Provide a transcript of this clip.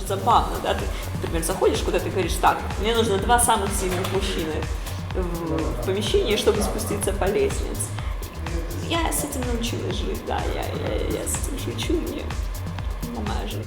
Забавно, да, ты, например, заходишь куда-то и говоришь, так, мне нужно 2 самых сильных мужчины в помещении, чтобы спуститься по лестнице. Я с этим научилась жить, да, я с этим шучу, мне моя жизнь.